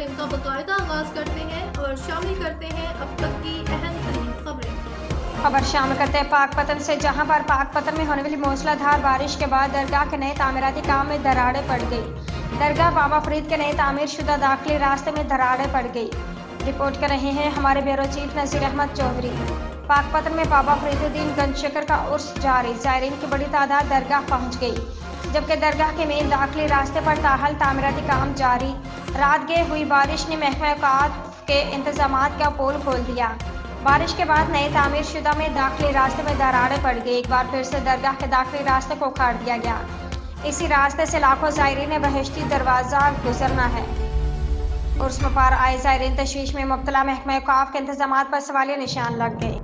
Bulletin का बाकायदा आगाज करते हैं और शामिल करते हैं अब तक की अहम तरीन खबर शामिल करते हैं पाकपतन से, जहां पर पाकपतन में होने वाली मूसलाधार बारिश के बाद दरगाह के नए तामीराती काम में दरारें पड़ गई। दरगाह बाबा फरीद के नए तामीर शुदा दाखिली रास्ते में दरारें पड़ गई। रिपोर्ट कर रहे हैं हमारे ब्यूरो चीफ नज़ीर अहमद चौधरी। पाकपतन में बाबा फरीदुद्दीन गंज शकर का उर्स जारी, ज़ायरीन की बड़ी तादाद दरगाह पहुँच गई, जबकि दरगाह के मेन दाखिली रास्ते पर ताहल तामीराती काम जारी। रात गए हुई बारिश ने महकमा औकाफ के इंतजामात का पोल खोल दिया। बारिश के बाद नए तामीर शुदा में दाखिली रास्ते में दरारें पड़ गई। एक बार फिर से दरगाह के दाखिली रास्ते को उखाड़ दिया गया। इसी रास्ते से लाखों ज़ायरीन ने बहिश्ती दरवाज़ा गुजरना है। उर्स में पार आए ज़ायरीन तशवीश में मुब्तला, महकमा औकाफ के इंतजामात पर सवालिया निशान लग गए।